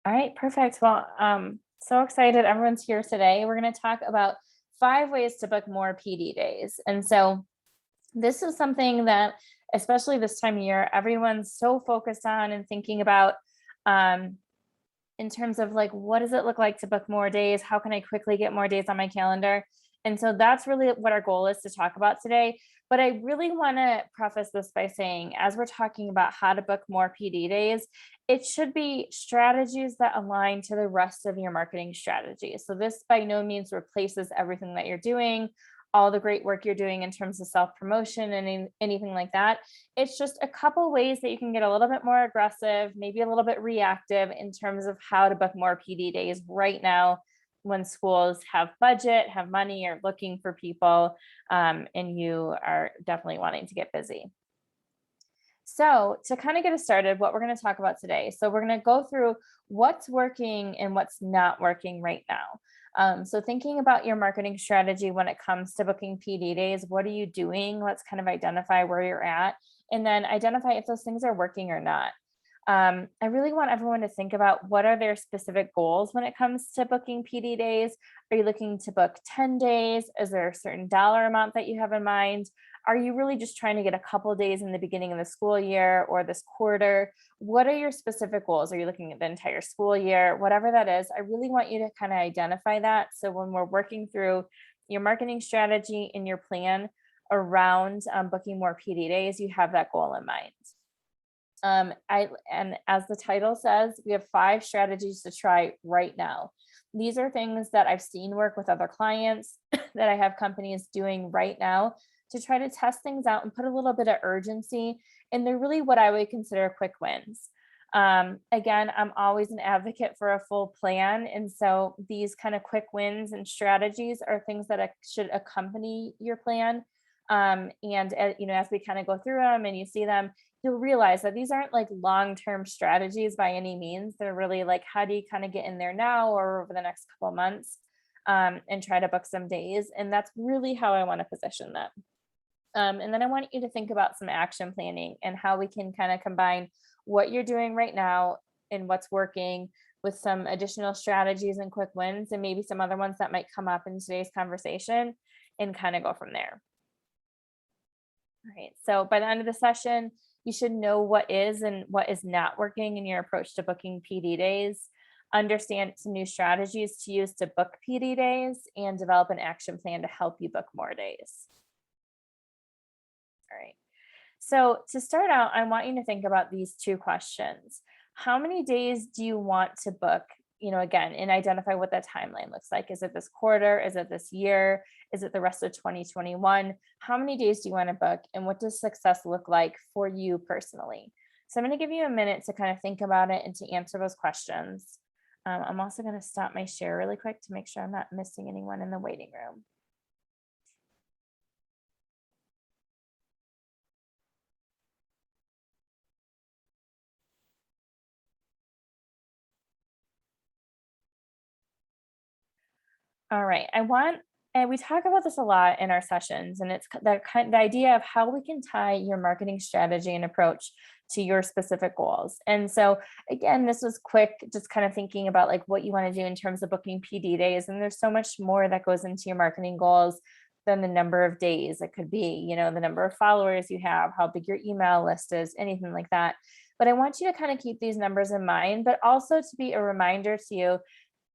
All right, perfect. Well, so excited everyone's here today. We're going to talk about 5 ways to book more PD days. And so this is something that, especially this time of year, everyone's so focused on and thinking about um, in terms of like, what does it look like to book more days? How can I quickly get more days on my calendar? And so that's really what our goal is to talk about today. But I really want to preface this by saying, as we're talking about how to book more PD days, it should be strategies that align to the rest of your marketing strategy. So this by no means replaces everything that you're doing, all the great work you're doing in terms of self promotion and anything like that. It's just a couple ways that you can get a little bit more aggressive, maybe a little bit reactive in terms of how to book more PD days right now when schools have budget, have money, are looking for people, and you are definitely wanting to get busy. So, to kind of get us started, what we're going to talk about today. So, we're going to go through what's working and what's not working right now. So, thinking about your marketing strategy when it comes to booking PD days, what are you doing? Let's kind of identify where you're at and then identify if those things are working or not. I really want everyone to think about what are their specific goals when it comes to booking PD days. Are you looking to book 10 days? Is there a certain dollar amount that you have in mind? Are you really just trying to get a couple days in the beginning of the school year or this quarter? What are your specific goals? Are you looking at the entire school year? Whatever that is, I really want you to kind of identify that. So when we're working through your marketing strategy and your plan around booking more PD days, you have that goal in mind. And as the title says, we have 5 strategies to try right now. These are things that I've seen work with other clients that I have companies doing right now to try to test things out and put a little bit of urgency. And they're really what I would consider quick wins. Again, I'm always an advocate for a full plan. And so these kind of quick wins and strategies are things that should accompany your plan. And as we kind of go through them and you see them, you'll realize that these aren't like long-term strategies by any means. They're really like, how do you kind of get in there now or over the next couple of months, and try to book some days. And that's really how I want to position them. And then I want you to think about some action planning and how we can kind of combine what you're doing right now and what's working with some additional strategies and quick wins and maybe some other ones that might come up in today's conversation and kind of go from there. All right. So by the end of the session, you should know what is and what is not working in your approach to booking PD days, understand some new strategies to use to book PD days, and develop an action plan to help you book more days. All right. So to start out, I want you to think about these 2 questions. How many days do you want to book? Again, and identify what that timeline looks like. Is it this quarter? Is it this year? Is it the rest of 2021? How many days do you want to book? And what does success look like for you personally? So I'm going to give you a minute to kind of think about it and to answer those questions. I'm also going to stop my share really quick to make sure I'm not missing anyone in the waiting room. All right. And we talk about this a lot in our sessions, and it's the idea of how we can tie your marketing strategy and approach to your specific goals. And so, again, this was quick, just kind of thinking about like what you want to do in terms of booking PD days. And there's so much more that goes into your marketing goals than the number of days. It could be, the number of followers you have, how big your email list is, anything like that. But I want you to kind of keep these numbers in mind, but also to be a reminder to you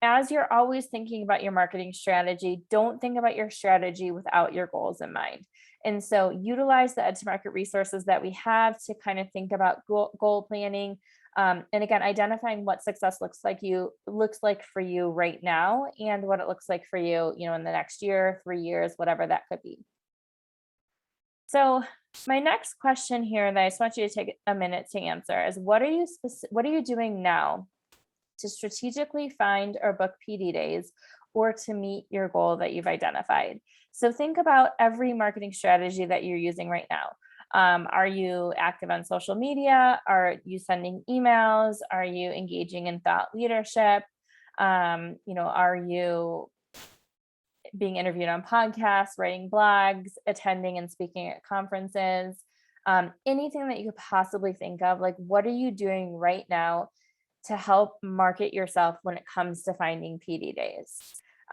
as you're always thinking about your marketing strategy, don't think about your strategy without your goals in mind. And so utilize the Ed2Market resources that we have to kind of think about goal planning. And again, identifying what success looks like for you right now and what it looks like for you, in the next year, 3 years, whatever that could be. So my next question here that I just want you to take a minute to answer is what are you doing now to strategically find or book PD days or to meet your goal that you've identified? So think about every marketing strategy that you're using right now. Are you active on social media? Are you sending emails? Are you engaging in thought leadership? Are you being interviewed on podcasts, writing blogs, attending and speaking at conferences? Anything that you could possibly think of, like what are you doing right now to help market yourself when it comes to finding PD days.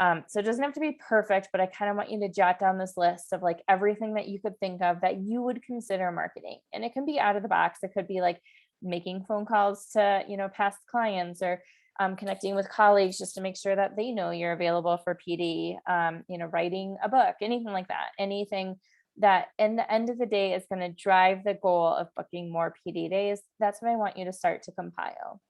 So it doesn't have to be perfect, but I kind of want you to jot down this list of like everything that you could think of that you would consider marketing. And it can be out of the box. It could be like making phone calls to, past clients, or connecting with colleagues just to make sure that they know you're available for PD, writing a book, anything like that, anything that in the end of the day is going to drive the goal of booking more PD days. That's what I want you to start to compile.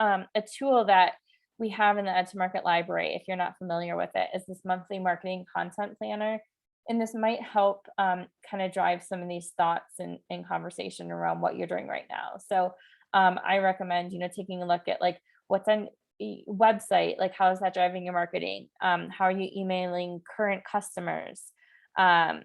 A tool that we have in the Ed2Market library, if you're not familiar with it, is this monthly marketing content planner. And this might help kind of drive some of these thoughts and conversation around what you're doing right now. So I recommend, taking a look at like what's on website, like how is that driving your marketing? How are you emailing current customers? How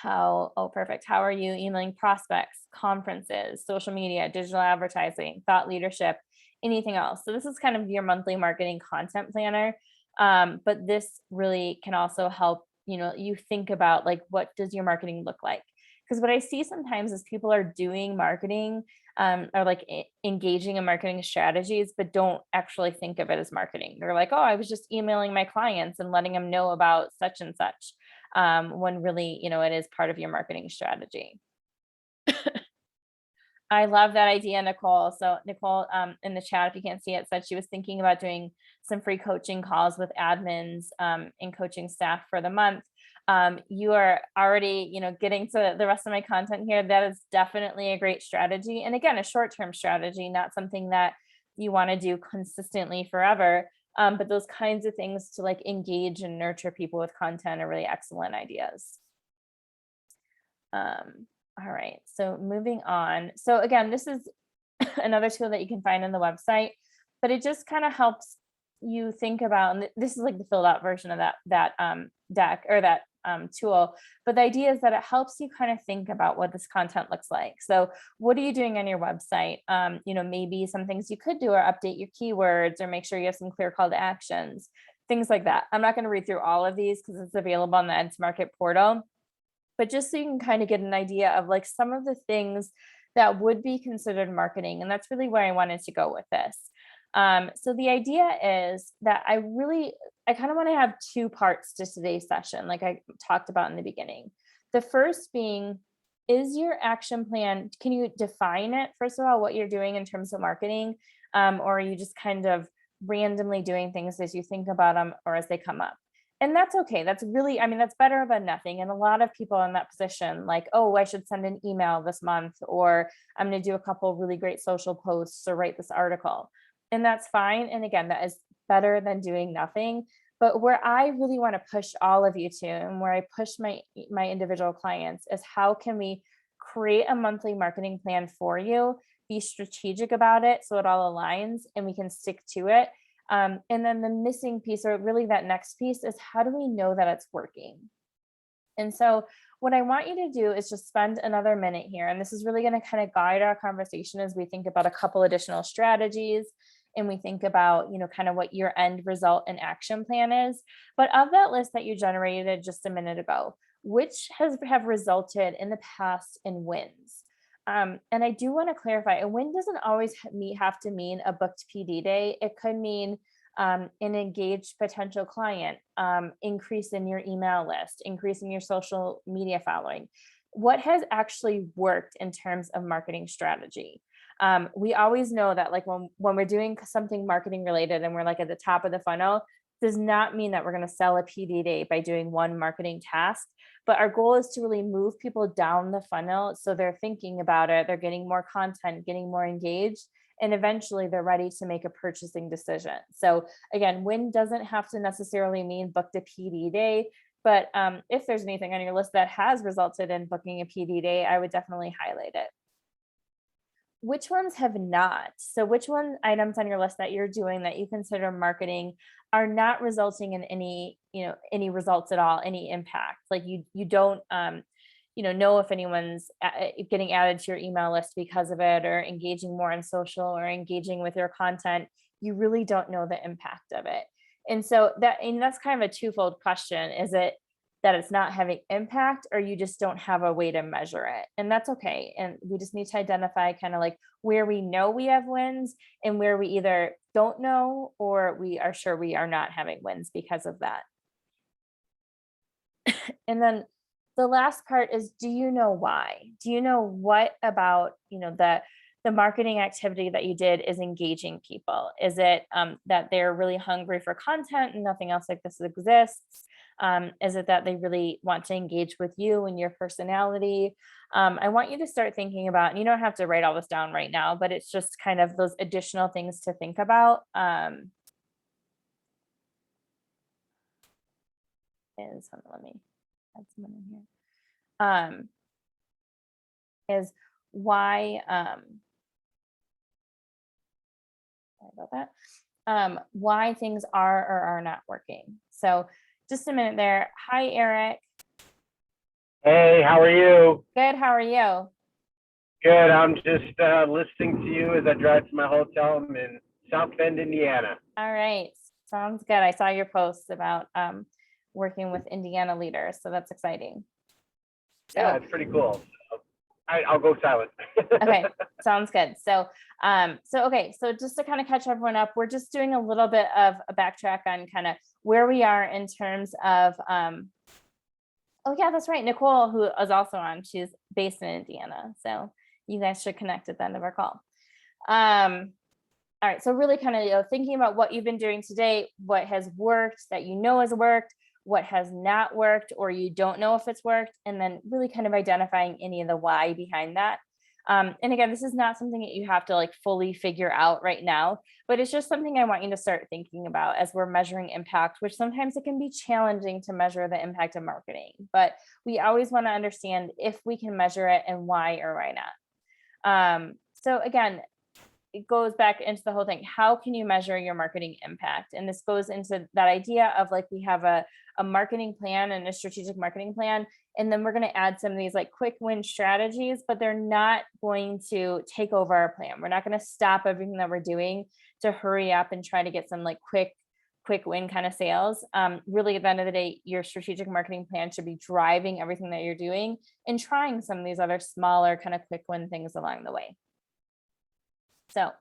are you emailing prospects, conferences, social media, digital advertising, thought leadership, anything else? So this is kind of your monthly marketing content planner. But this really can also help, you think about like, what does your marketing look like? Because what I see sometimes is people are doing marketing or like engaging in marketing strategies, but don't actually think of it as marketing. They're like, oh, I was just emailing my clients and letting them know about such and such. When really, it is part of your marketing strategy. I love that idea, Nicole. So Nicole, in the chat, if you can't see it, said she was thinking about doing some free coaching calls with admins and coaching staff for the month. You are already, getting to the rest of my content here. That is definitely a great strategy. And again, a short-term strategy, not something that you want to do consistently forever. But those kinds of things to like engage and nurture people with content are really excellent ideas. All right, so moving on. So again, this is another tool that you can find on the website, but it just kind of helps you think about, and this is like the filled out version of that deck or that tool. But the idea is that it helps you kind of think about what this content looks like. So what are you doing on your website? Maybe some things you could do are update your keywords or make sure you have some clear call to actions, things like that. I'm not going to read through all of these because it's available on the Ed2Market portal, but just so you can kind of get an idea of like some of the things that would be considered marketing. And that's really where I wanted to go with this. So the idea is that I kind of want to have two parts to today's session, like I talked about in the beginning. The first being, is your action plan, can you define it, first of all, what you're doing in terms of marketing? Or are you just kind of randomly doing things as you think about them or as they come up? And that's okay. That's really, that's better than nothing. And a lot of people in that position, like, oh, I should send an email this month, or I'm going to do a couple really great social posts or write this article. And that's fine. And again, that is better than doing nothing. But where I really want to push all of you to, and where I push my individual clients, is how can we create a monthly marketing plan for you, be strategic about it so it all aligns and we can stick to it. And then the missing piece, or really that next piece, is how do we know that it's working? And so what I want you to do is just spend another minute here. And this is really going to kind of guide our conversation as we think about a couple additional strategies and we think about, kind of what your end result and action plan is. But of that list that you generated just a minute ago, which have resulted in the past in wins? And I do want to clarify, a win doesn't always have to mean a booked PD day. It could mean an engaged potential client, increase in your email list, increase in your social media following. What has actually worked in terms of marketing strategy? We always know that like when we're doing something marketing related and we're like at the top of the funnel, does not mean that we're going to sell a PD day by doing one marketing task. But our goal is to really move people down the funnel so they're thinking about it, they're getting more content, getting more engaged, and eventually they're ready to make a purchasing decision. So again, win doesn't have to necessarily mean booked a PD day, but if there's anything on your list that has resulted in booking a PD day, I would definitely highlight it. Which ones have not? So which items on your list that you're doing that you consider marketing are not resulting in any results at all, any impact? Like you don't, know if anyone's getting added to your email list because of it, or engaging more on social, or engaging with your content. You really don't know the impact of it. And so that's kind of a twofold question. Is it that it's not having impact, or you just don't have a way to measure it. And that's okay. And we just need to identify kind of like where we know we have wins and where we either don't know or we are sure we are not having wins because of that. And then the last part is, do you know why? Do you know what about, the marketing activity that you did is engaging people? Is it that they're really hungry for content and nothing else like this exists? Is it that they really want to engage with you and your personality? I want you to start thinking about, and you don't have to write all this down right now, but it's just kind of those additional things to think about. Let me add someone in here. Is why, sorry about that. Why things are or are not working. So just a minute there. Hi, Eric. Hey, how are you? Good. How are you? Good. I'm just listening to you as I drive to my hotel. I'm in South Bend, Indiana. All right. Sounds good. I saw your post about working with Indiana leaders. So that's exciting. Yeah, it's pretty cool. So I'll go silent. Okay, sounds good. So just to kind of catch everyone up, we're just doing a little bit of a backtrack on kind of where we are in terms of, oh yeah, that's right. Nicole, who is also on, she's based in Indiana. So you guys should connect at the end of our call. All right, so really kind of thinking about what you've been doing today, what has worked that has worked, what has not worked, or you don't know if it's worked, and then really kind of identifying any of the why behind that. And again, this is not something that you have to like fully figure out right now, but it's just something I want you to start thinking about as we're measuring impact, which sometimes it can be challenging to measure the impact of marketing, but we always want to understand if we can measure it and why or why not. So again, it goes back into the whole thing. How can you measure your marketing impact? And this goes into that idea of like, we have a marketing plan and a strategic marketing plan. And then we're going to add some of these like quick win strategies, but they're not going to take over our plan. We're not going to stop everything that we're doing to hurry up and try to get some like quick win kind of sales. Really at the end of the day, your strategic marketing plan should be driving everything that you're doing and trying some of these other smaller kind of quick win things along the way. So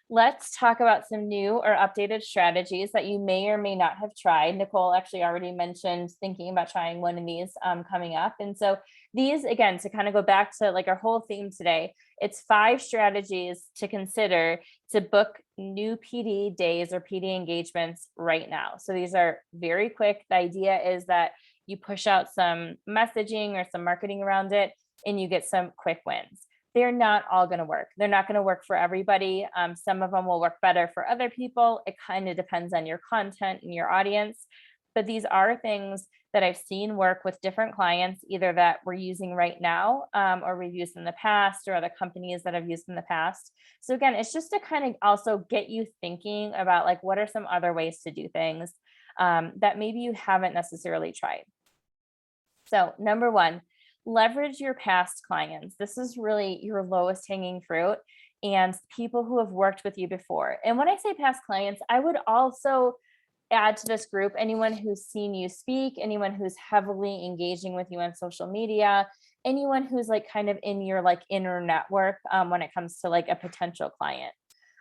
let's talk about some new or updated strategies that you may or may not have tried. Nicole actually already mentioned thinking about trying one of these coming up. And so these, again, to kind of go back to like our whole theme today, it's 5 strategies to consider to book new PD days or PD engagements right now. So these are very quick. The idea is that you push out some messaging or some marketing around it and you get some quick wins. They're not all going to work. They're not going to work for everybody. Some of them will work better for other people. It kind of depends on your content and your audience. But these are things that I've seen work with different clients, either that we're using right now or we've used in the past, or other companies that I've used in the past. So again, it's just to kind of also get you thinking about like, what are some other ways to do things that maybe you haven't necessarily tried. So number 1, leverage your past clients. This is really your lowest hanging fruit and people who have worked with you before. And when I say past clients, I would also add to this group anyone who's seen you speak, anyone who's heavily engaging with you on social media, anyone who's like kind of in your like inner network when it comes to like a potential client.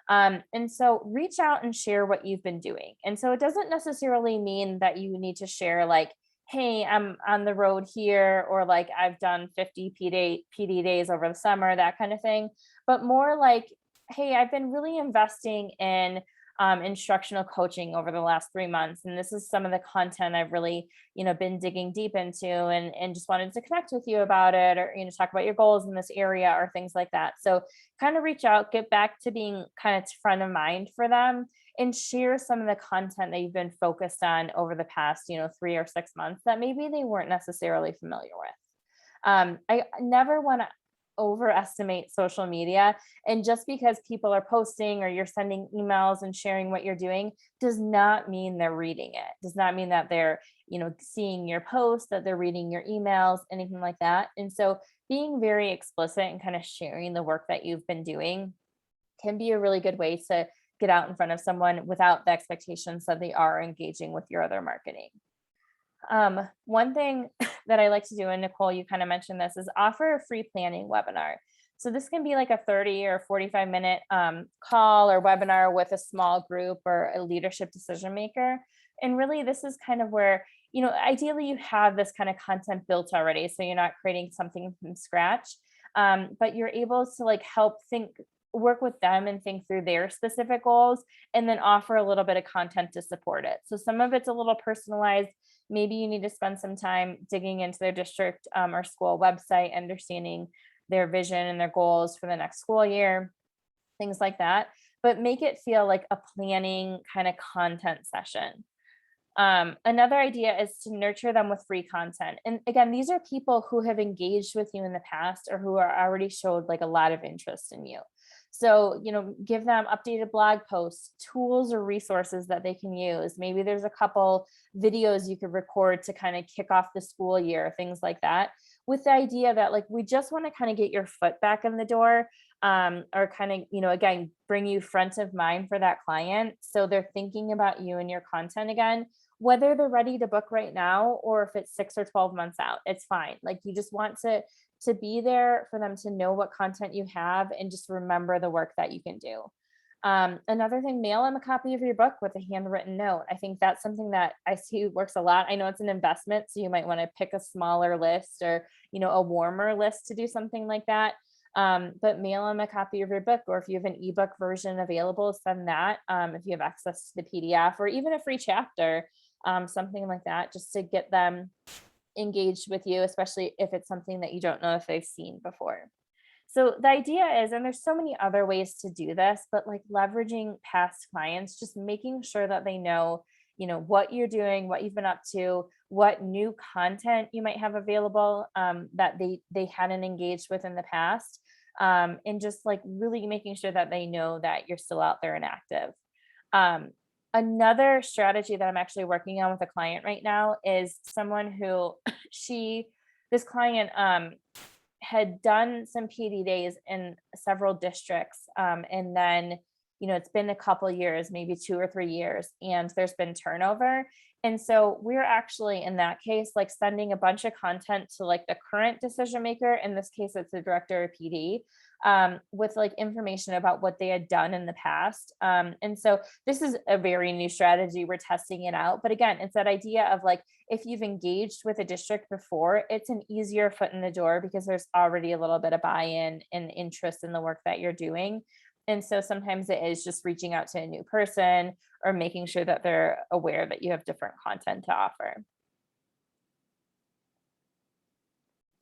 And so reach out and share what you've been doing. And so it doesn't necessarily mean that you need to share like, hey, I'm on the road here, or like I've done 50 PD days over the summer, that kind of thing, but more like, hey, I've been really investing in instructional coaching over the last 3 months. And this is some of the content I've really, been digging deep into and just wanted to connect with you about it, or, talk about your goals in this area or things like that. So kind of reach out, get back to being kind of front of mind for them, and share some of the content that you've been focused on over the past, 3 or 6 months that maybe they weren't necessarily familiar with. I never want to overestimate social media. And just because people are posting or you're sending emails and sharing what you're doing does not mean they're reading it. Does not mean that they're, seeing your posts, that they're reading your emails, anything like that. And so being very explicit and kind of sharing the work that you've been doing can be a really good way to get out in front of someone without the expectations that they are engaging with your other marketing. One thing that I like to do, and Nicole, you kind of mentioned this, is offer a free planning webinar. So this can be like a 30 or 45-minute call or webinar with a small group or a leadership decision maker. And really, this is kind of where, ideally you have this kind of content built already, so you're not creating something from scratch, but you're able to like work with them and think through their specific goals, and then offer a little bit of content to support it. So some of it's a little personalized. Maybe you need to spend some time digging into their district or school website, understanding their vision and their goals for the next school year, things like that. But make it feel like a planning kind of content session. Another idea is to nurture them with free content. And again, these are people who have engaged with you in the past or who are already showed like a lot of interest in you. So, give them updated blog posts, tools or resources that they can use. Maybe there's a couple videos you could record to kind of kick off the school year, things like that, with the idea that like, we just want to kind of get your foot back in the door, or kind of, again, bring you front of mind for that client. So they're thinking about you and your content again, whether they're ready to book right now, or if it's 6 or 12 months out, it's fine. Like you just want to be there for them to know what content you have and just remember the work that you can do. Another thing, mail them a copy of your book with a handwritten note. I think that's something that I see works a lot. I know it's an investment, so you might want to pick a smaller list or, a warmer list to do something like that. But mail them a copy of your book, or if you have an ebook version available, send that. If you have access to the PDF or even a free chapter, something like that, just to get them engaged with you, especially if it's something that you don't know if they've seen before. So the idea is, and there's so many other ways to do this, but like leveraging past clients, just making sure that they know, what you're doing, what you've been up to, what new content you might have available that they hadn't engaged with in the past, and just like really making sure that they know that you're still out there and active. Another strategy that I'm actually working on with a client right now is someone who this client had done some PD days in several districts. And then, it's been a couple years, maybe 2 or 3 years, and there's been turnover. And so we're actually in that case, like sending a bunch of content to like the current decision maker. In this case, it's the director of PD, with like information about what they had done in the past. And so this is a very new strategy. We're testing it out. But again, it's that idea of like, if you've engaged with a district before, it's an easier foot in the door because there's already a little bit of buy-in and interest in the work that you're doing. And so sometimes it is just reaching out to a new person or making sure that they're aware that you have different content to offer.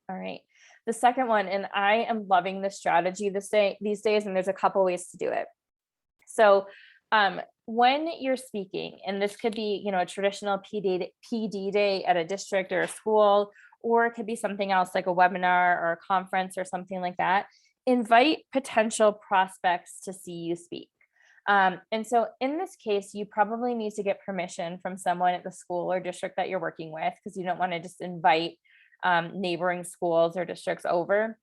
All right. The second one, and I am loving this strategy these days, and there's a couple ways to do it. So when you're speaking, and this could be, a traditional PD day at a district or a school, or it could be something else like a webinar or a conference or something like that, invite potential prospects to see you speak. And so in this case, you probably need to get permission from someone at the school or district that you're working with, because you don't want to just invite neighboring schools or districts over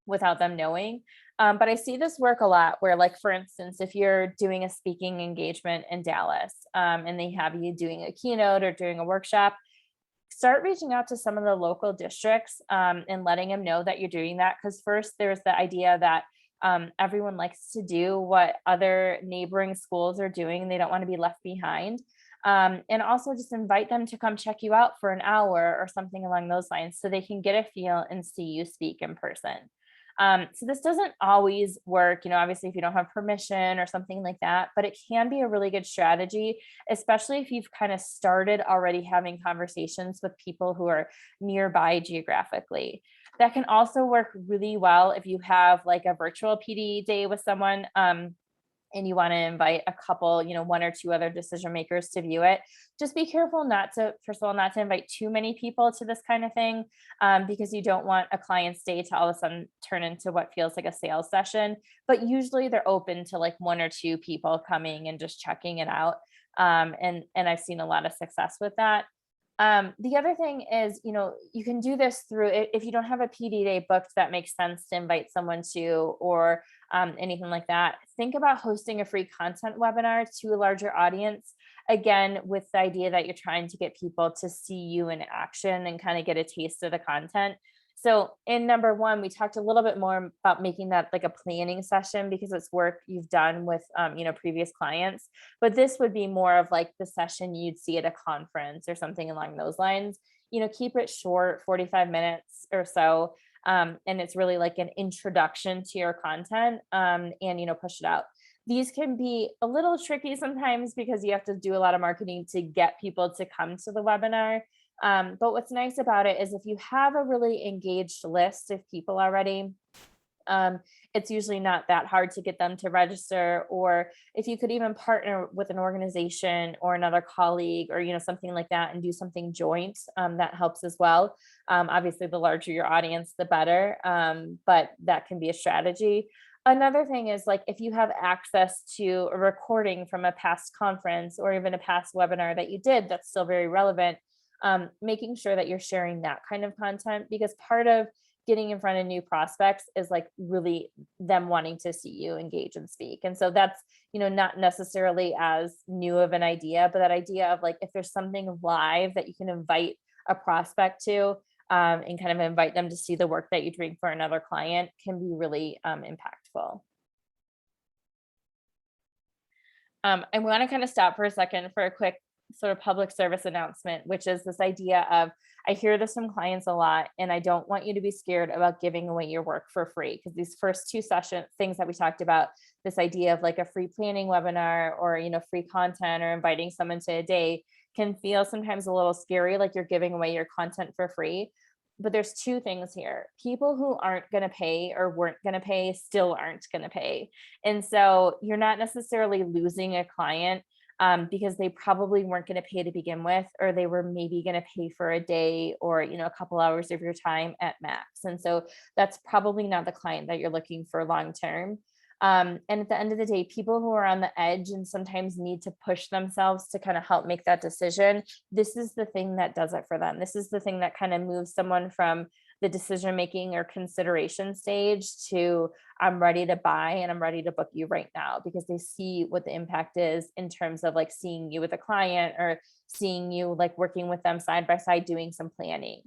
without them knowing. But I see this work a lot where, like, for instance, if you're doing a speaking engagement in Dallas, and they have you doing a keynote or doing a workshop, start reaching out to some of the local districts and letting them know that you're doing that. Because first, there's the idea that everyone likes to do what other neighboring schools are doing, and they don't want to be left behind. And also just invite them to come check you out for an hour or something along those lines, so they can get a feel and see you speak in person. So this doesn't always work, obviously if you don't have permission or something like that, but it can be a really good strategy, especially if you've kind of started already having conversations with people who are nearby geographically. That can also work really well if you have like a virtual PD day with someone, and you want to invite a couple, 1 or 2 other decision makers to view it. Just be careful first of all, not to invite too many people to this kind of thing, because you don't want a client's day to all of a sudden turn into what feels like a sales session. But usually they're open to like 1 or 2 people coming and just checking it out. And I've seen a lot of success with that. The other thing is, you can do this through, if you don't have a PD day booked that makes sense to invite someone to, or anything like that, think about hosting a free content webinar to a larger audience, again, with the idea that you're trying to get people to see you in action and kind of get a taste of the content. So in number one, we talked a little bit more about making that like a planning session because it's work you've done with, previous clients. But this would be more of like the session you'd see at a conference or something along those lines. Keep it short, 45 minutes or so. And it's really like an introduction to your content, and push it out. These can be a little tricky sometimes because you have to do a lot of marketing to get people to come to the webinar. But what's nice about it is if you have a really engaged list of people already, it's usually not that hard to get them to register. Or if you could even partner with an organization or another colleague or something like that and do something joint, that helps as well. Obviously, the larger your audience, the better, but that can be a strategy. Another thing is like if you have access to a recording from a past conference or even a past webinar that you did that's still very relevant, making sure that you're sharing that kind of content, because part of getting in front of new prospects is like really them wanting to see you engage and speak. And so that's, not necessarily as new of an idea, but that idea of like, if there's something live that you can invite a prospect to, and kind of invite them to see the work that you're doing for another client can be really impactful. I want to kind of stop for a second for a quick sort of public service announcement, which is this idea of, I hear this from clients a lot, and I don't want you to be scared about giving away your work for free, because these first two session things that we talked about, this idea of like a free planning webinar or, free content or inviting someone to a day, can feel sometimes a little scary, like you're giving away your content for free. But there's two things here. People who aren't going to pay or weren't going to pay still aren't going to pay. And so you're not necessarily losing a client, because they probably weren't going to pay to begin with, or they were maybe going to pay for a day or, a couple hours of your time at max. And so that's probably not the client that you're looking for long term. And at the end of the day, people who are on the edge and sometimes need to push themselves to kind of help make that decision, this is the thing that does it for them. This is the thing that kind of moves someone from the decision making or consideration stage to I'm ready to buy and I'm ready to book you right now, because they see what the impact is in terms of like seeing you with a client or seeing you like working with them side by side doing some planning.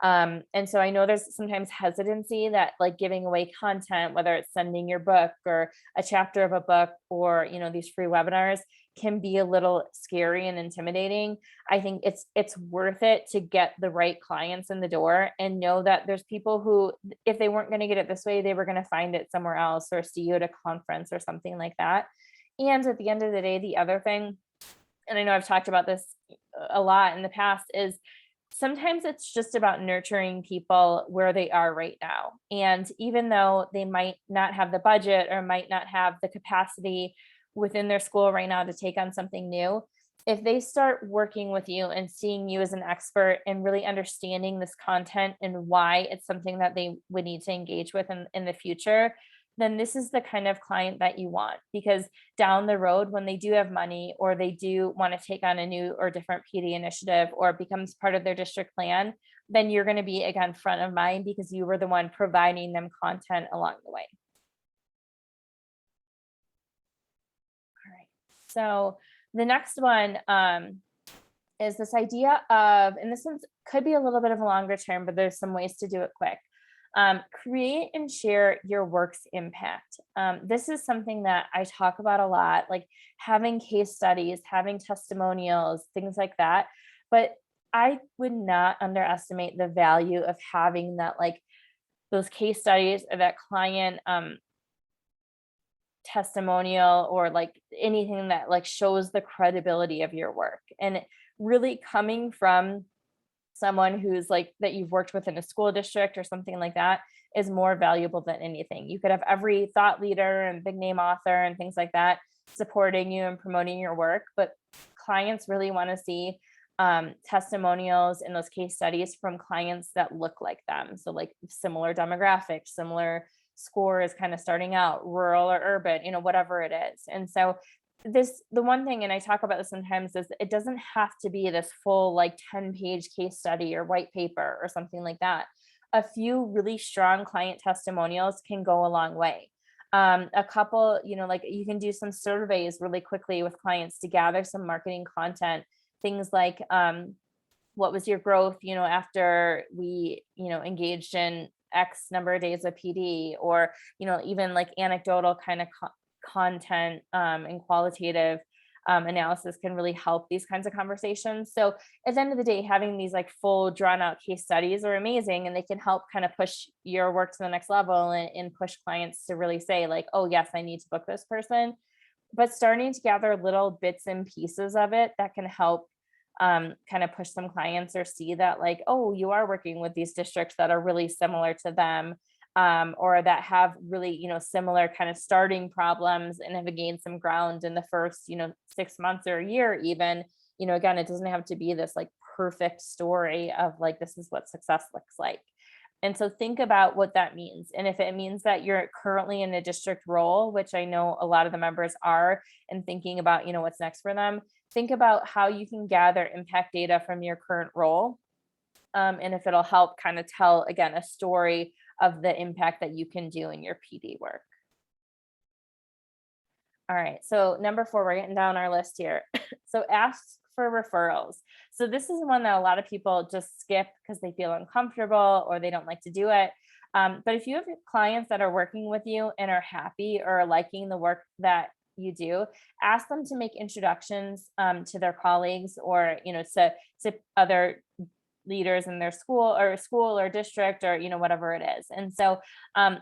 And so I know there's sometimes hesitancy that like giving away content, whether it's sending your book or a chapter of a book or, these free webinars, can be a little scary and intimidating. I think it's worth it to get the right clients in the door and know that there's people who, if they weren't going to get it this way, they were going to find it somewhere else or see you at a conference or something like that. And at the end of the day, the other thing, and I know I've talked about this a lot in the past, is sometimes it's just about nurturing people where they are right now. And even though they might not have the budget or might not have the capacity within their school right now to take on something new, if they start working with you and seeing you as an expert and really understanding this content and why it's something that they would need to engage with in the future, then this is the kind of client that you want. Because down the road, when they do have money or they do want to take on a new or different PD initiative or it becomes part of their district plan, then you're going to be again front of mind because you were the one providing them content along the way. All right. So the next one is this idea of, and this one could be a little bit of a longer term, but there's some ways to do it quick. Create and share your work's impact. This is something that I talk about a lot, like having case studies, having testimonials, things like that. But I would not underestimate the value of having that, like those case studies or that client testimonial or like anything that like shows the credibility of your work, and really coming from someone who's like that you've worked with in a school district or something like that is more valuable than anything. You could have every thought leader and big name author and things like that supporting you and promoting your work, but clients really want to see testimonials in those case studies from clients that look like them. So like similar demographics, similar scores, kind of starting out, rural or urban, whatever it is. And so the one thing, and I talk about this sometimes, is it doesn't have to be this full like 10-page case study or white paper or something like that. A few really strong client testimonials can go a long way. A couple, like you can do some surveys really quickly with clients to gather some marketing content, things like, what was your growth, after we, engaged in X number of days of PD, or, even like anecdotal kind of content, and qualitative analysis can really help these kinds of conversations. So at the end of the day, having these like full drawn out case studies are amazing, and they can help kind of push your work to the next level, and push clients to really say like, oh yes, I need to book this person. But starting to gather little bits and pieces of it that can help, kind of push some clients, or see that like, oh, you are working with these districts that are really similar to them, or that have really, similar kind of starting problems, and have gained some ground in the first, 6 months or a year even. Again, it doesn't have to be this like perfect story of like, this is what success looks like. And so think about what that means. And if it means that you're currently in a district role, which I know a lot of the members are, and thinking about, what's next for them, think about how you can gather impact data from your current role. And if it'll help kind of tell, again, a story of the impact that you can do in your PD work. All right, so number 4, we're getting down our list here. So ask for referrals. So this is one that a lot of people just skip because they feel uncomfortable or they don't like to do it. But if you have clients that are working with you and are happy or liking the work that you do, ask them to make introductions, to their colleagues, or to other leaders in their school or district, or whatever it is. And so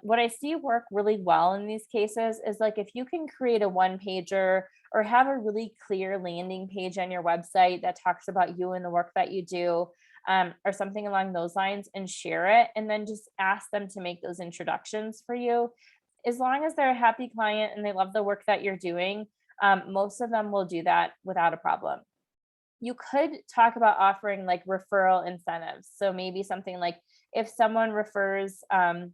what I see work really well in these cases is like, if you can create a one pager, or have a really clear landing page on your website that talks about you and the work that you do, or something along those lines, and share it, and then just ask them to make those introductions for you. As long as they're a happy client and they love the work that you're doing, most of them will do that without a problem. You could talk about offering like referral incentives. So maybe something like, if someone refers, or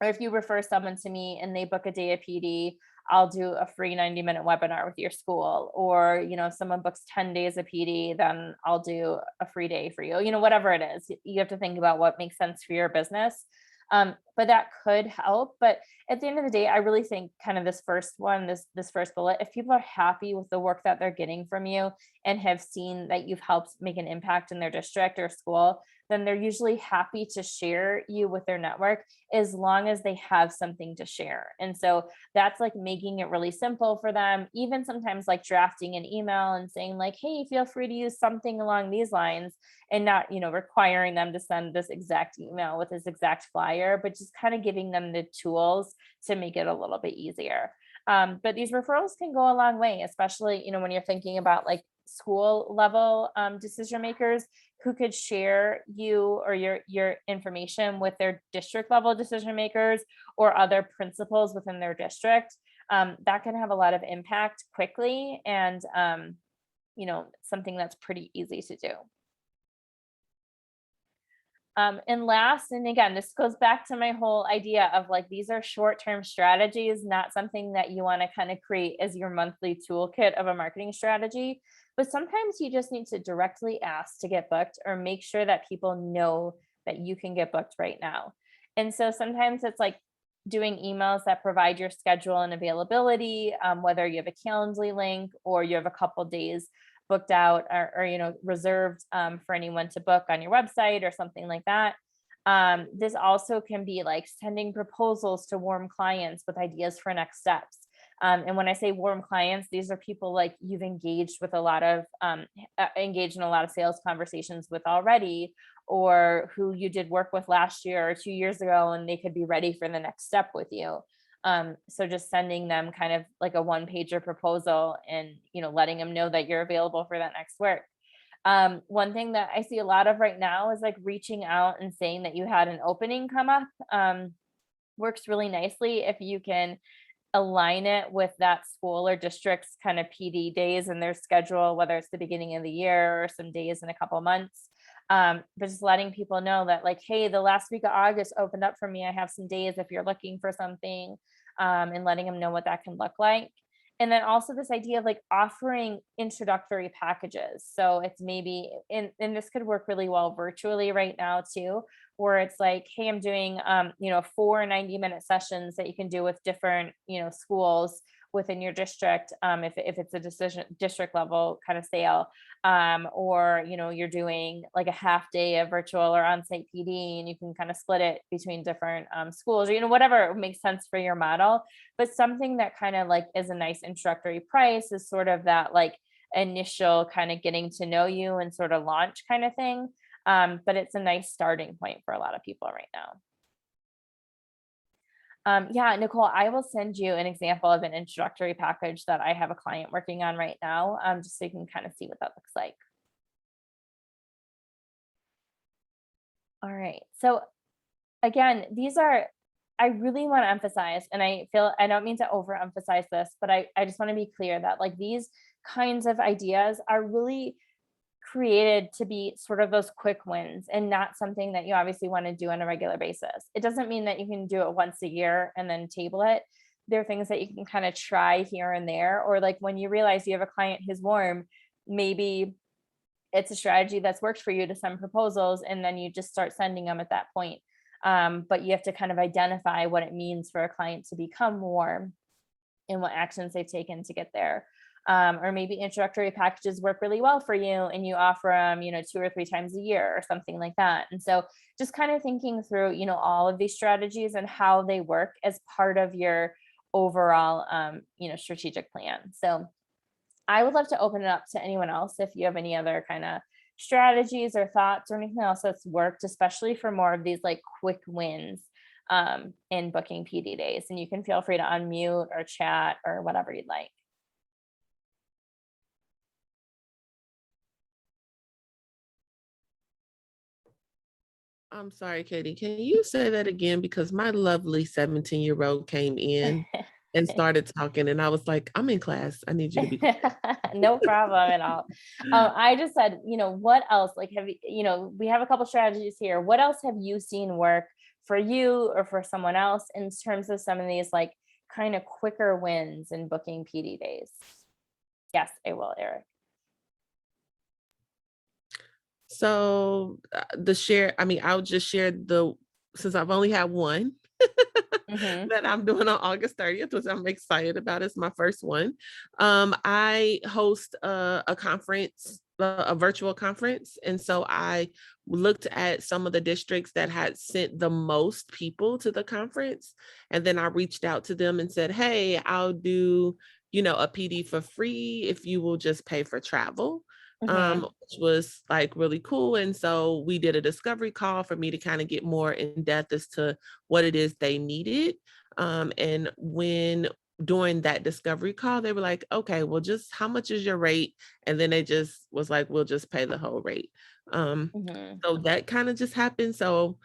if you refer someone to me and they book a day of PD, I'll do a free 90-minute webinar with your school. Or, if someone books 10 days of PD, then I'll do a free day for you, whatever it is. You have to think about what makes sense for your business. But that could help. But at the end of the day, I really think kind of this first one, this first bullet, if people are happy with the work that they're getting from you, and have seen that you've helped make an impact in their district or school, then they're usually happy to share you with their network, as long as they have something to share. And so that's like making it really simple for them, even sometimes like drafting an email and saying like, hey, feel free to use something along these lines, and not, requiring them to send this exact email with this exact flyer, but just kind of giving them the tools to make it a little bit easier. But these referrals can go a long way, especially, when you're thinking about like school level, decision makers who could share you or your information with their district level decision makers, or other principals within their district. That can have a lot of impact quickly, and something that's pretty easy to do. And last, and again, this goes back to my whole idea of like, these are short-term strategies, not something that you want to kind of create as your monthly toolkit of a marketing strategy. But sometimes you just need to directly ask to get booked, or make sure that people know that you can get booked right now. And so sometimes it's like doing emails that provide your schedule and availability, whether you have a Calendly link, or you have a couple days booked out, or reserved, for anyone to book on your website or something like that. This also can be like sending proposals to warm clients with ideas for next steps. And when I say warm clients, these are people like you've engaged with a lot of, engaged in a lot of sales conversations with already, or who you did work with last year or 2 years ago, and they could be ready for the next step with you. So just sending them kind of like a one-pager proposal, and letting them know that you're available for that next work. One thing that I see a lot of right now is like reaching out and saying that you had an opening come up. Works really nicely if you can align it with that school or district's kind of PD days in their schedule, whether it's the beginning of the year or some days in a couple of months. But just letting people know that like, hey, the last week of August opened up for me. I have some days if you're looking for something, and letting them know what that can look like. And then also this idea of like offering introductory packages. So it's maybe, and this could work really well virtually right now too, or it's like, hey, I'm doing, 4 90-minute sessions that you can do with different, schools within your district, if it's a decision district level kind of sale, or you're doing like a half day of virtual or on-site PD, and you can kind of split it between different schools, or whatever makes sense for your model. But something that kind of like is a nice introductory price is sort of that like initial kind of getting to know you and sort of launch kind of thing. But it's a nice starting point for a lot of people right now. Yeah, Nicole, I will send you an example of an introductory package that I have a client working on right now, just so you can kind of see what that looks like. All right. So again, I really want to emphasize, and I feel I don't mean to overemphasize this, but I just want to be clear that like these kinds of ideas are really created to be sort of those quick wins and not something that you obviously want to do on a regular basis. It doesn't mean that you can do it once a year and then table it. There are things that you can kind of try here and there, or like when you realize you have a client who's warm, maybe it's a strategy that's worked for you to send proposals and then you just start sending them at that point. But you have to kind of identify what it means for a client to become warm and what actions they've taken to get there. Or maybe introductory packages work really well for you and you offer them, 2 or 3 times a year or something like that. And so just kind of thinking through, all of these strategies and how they work as part of your overall, strategic plan. So I would love to open it up to anyone else if you have any other kind of strategies or thoughts or anything else that's worked, especially for more of these like quick wins in booking PD days. And you can feel free to unmute or chat or whatever you'd like. I'm sorry, Katie. Can you say that again? Because my lovely 17-year-old came in and started talking, and I was like, I'm in class. I need you to be quiet. No problem at all. I just said, what else? Like, we have a couple strategies here. What else have you seen work for you or for someone else in terms of some of these like kind of quicker wins in booking PD days? Yes, I will, Eric. So I'll just share since I've only had one that I'm doing on August 30th, which I'm excited about. It's my first one. I host a conference, a virtual conference. And so I looked at some of the districts that had sent the most people to the conference. And then I reached out to them and said, hey, I'll do, a PD for free if you will just pay for travel. Which was like really cool. And so we did a discovery call for me to kind of get more in depth as to what it is they needed. And when during that discovery call, they were like, okay, well, just how much is your rate? And then they just was like, we'll just pay the whole rate. So that kind of just happened. So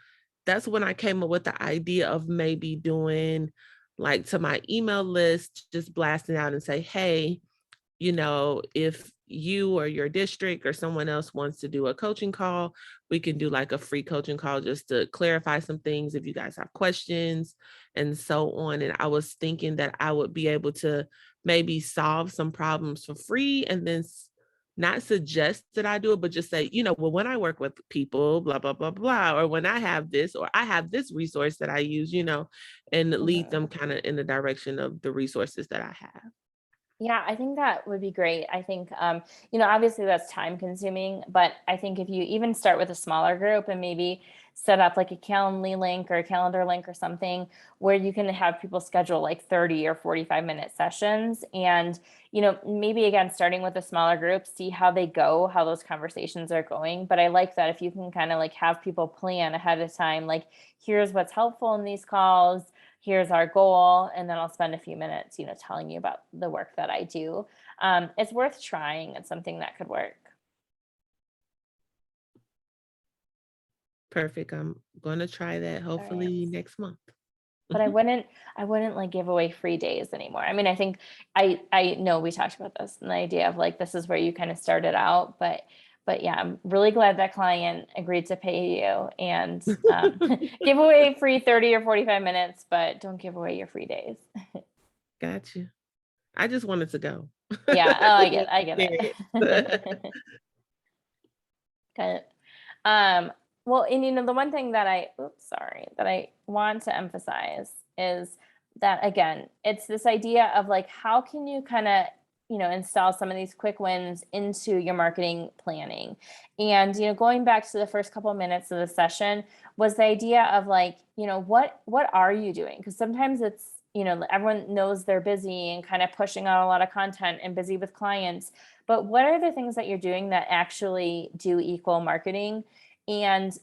that's when I came up with the idea of maybe doing like to my email list, just blasting out and say, hey, if you or your district or someone else wants to do a coaching call, we can do like a free coaching call just to clarify some things if you guys have questions and so on. And I was thinking that I would be able to maybe solve some problems for free and then not suggest that I do it, but just say, well, when I work with people, blah, blah, blah, blah, or when I have this, or I have this resource that I use, and lead them kind of in the direction of the resources that I have. Yeah, I think that would be great. I think, obviously that's time consuming, but I think if you even start with a smaller group and maybe set up like a Calendly link or a calendar link or something where you can have people schedule like 30 or 45-minute sessions and, maybe again, starting with a smaller group, see how they go, how those conversations are going. But I like that if you can kind of like have people plan ahead of time, like here's what's helpful in these calls, here's our goal, and then I'll spend a few minutes, telling you about the work that I do. It's worth trying. It's something that could work. Perfect. I'm going to try that hopefully next month. But I wouldn't like give away free days anymore. I mean, I think I know we talked about this and the idea of like, this is where you kind of started out, but yeah, I'm really glad that client agreed to pay you and give away free 30 or 45 minutes, but don't give away your free days. Got you. I just wanted to go. Yeah. Oh, I get it. Got it. Well, and the one thing that that I want to emphasize is that again, it's this idea of like, how can you kind of, install some of these quick wins into your marketing planning? And, going back to the first couple of minutes of the session was the idea of like, what are you doing? Because sometimes it's, everyone knows they're busy and kind of pushing out a lot of content and busy with clients, but what are the things that you're doing that actually do equal marketing? And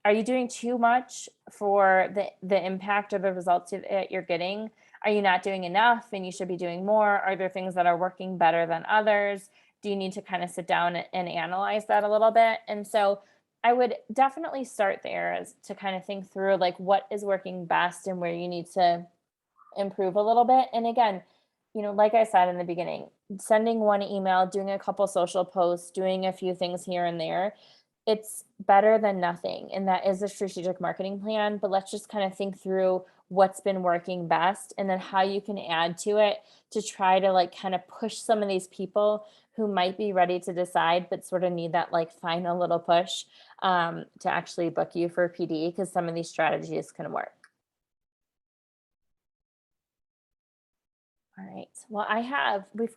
are you doing too much for the impact or the results that you're getting? Are you not doing enough and you should be doing more? Are there things that are working better than others? Do you need to kind of sit down and analyze that a little bit? And so I would definitely start there, as to kind of think through like what is working best and where you need to improve a little bit. And again, like I said in the beginning, sending one email, doing a couple social posts, doing a few things here and there, it's better than nothing. And that is a strategic marketing plan. But let's just kind of think through what's been working best and then how you can add to it to try to like kind of push some of these people who might be ready to decide, but sort of need that like final little push to actually book you for PD, because some of these strategies can work. All right. Well, we've got